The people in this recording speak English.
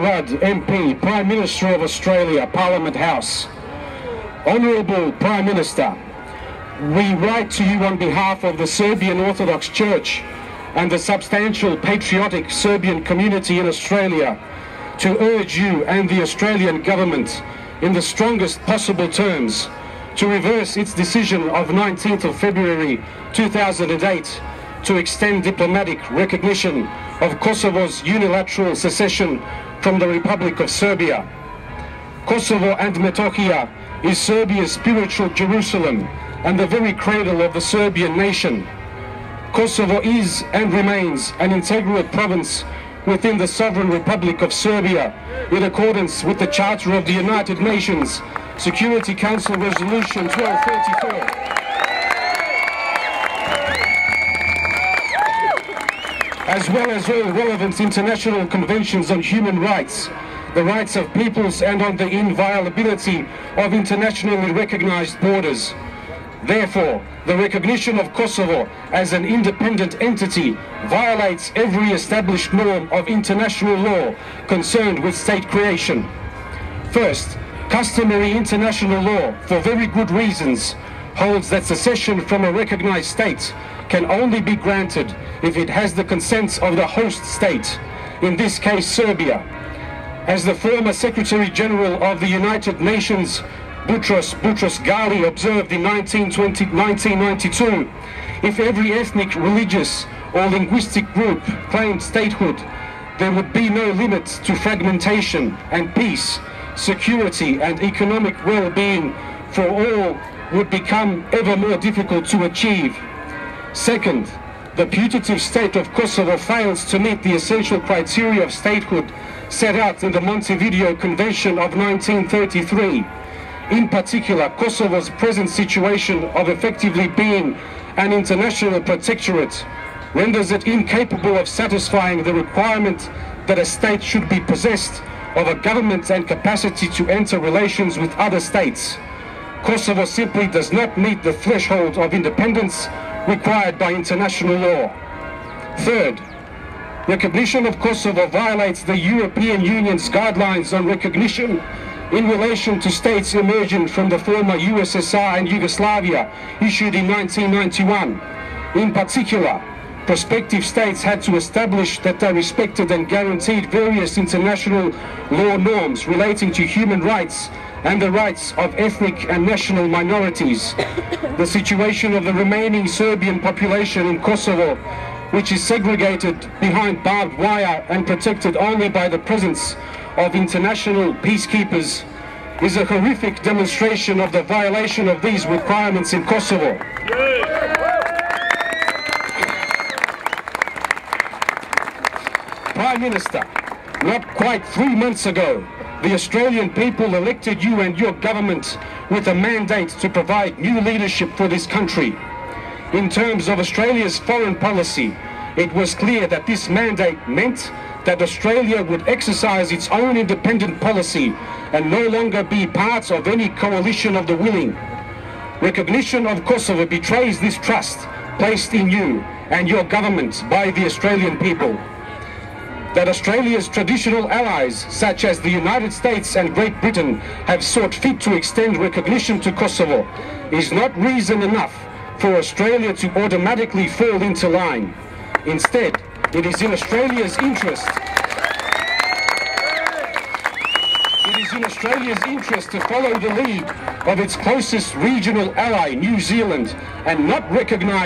Rudd, MP, Prime Minister of Australia, Parliament House. Honourable Prime Minister, we write to you on behalf of the Serbian Orthodox Church and the substantial patriotic Serbian community in Australia to urge you and the Australian government in the strongest possible terms to reverse its decision of 19th of February 2008 to extend diplomatic recognition of Kosovo's unilateral secession from the Republic of Serbia. Kosovo and Metohija is Serbia's spiritual Jerusalem and the very cradle of the Serbian nation. Kosovo is and remains an integral province within the Sovereign Republic of Serbia in accordance with the Charter of the United Nations, Security Council Resolution 1234. As well as all relevant international conventions on human rights, the rights of peoples and on the inviolability of internationally recognized borders. Therefore, the recognition of Kosovo as an independent entity violates every established norm of international law concerned with state creation. First, customary international law, for very good reasons, holds that secession from a recognized state can only be granted if it has the consent of the host state, in this case Serbia. As the former Secretary General of the United Nations, Boutros Ghali, observed in 1992, if every ethnic, religious or linguistic group claimed statehood, there would be no limit to fragmentation, and peace, security and economic well-being for all would become ever more difficult to achieve. Second, the putative state of Kosovo fails to meet the essential criteria of statehood set out in the Montevideo Convention of 1933. In particular, Kosovo's present situation of effectively being an international protectorate renders it incapable of satisfying the requirement that a state should be possessed of a government and capacity to enter relations with other states. Kosovo simply does not meet the threshold of independence required by international law. Third, recognition of Kosovo violates the European Union's guidelines on recognition in relation to states emerging from the former USSR and Yugoslavia, issued in 1991. In particular, prospective states had to establish that they respected and guaranteed various international law norms relating to human rights and the rights of ethnic and national minorities. The situation of the remaining Serbian population in Kosovo, which is segregated behind barbed wire and protected only by the presence of international peacekeepers, is a horrific demonstration of the violation of these requirements in Kosovo. Prime Minister, not quite 3 months ago, the Australian people elected you and your government with a mandate to provide new leadership for this country. In terms of Australia's foreign policy, it was clear that this mandate meant that Australia would exercise its own independent policy and no longer be part of any coalition of the willing. Recognition of Kosovo betrays this trust placed in you and your government by the Australian people. That Australia's traditional allies, such as the United States and Great Britain, have sought fit to extend recognition to Kosovo is not reason enough for Australia to automatically fall into line. Instead, it is in Australia's interest. It is in Australia's interest to follow the lead of its closest regional ally, New Zealand, and not recognise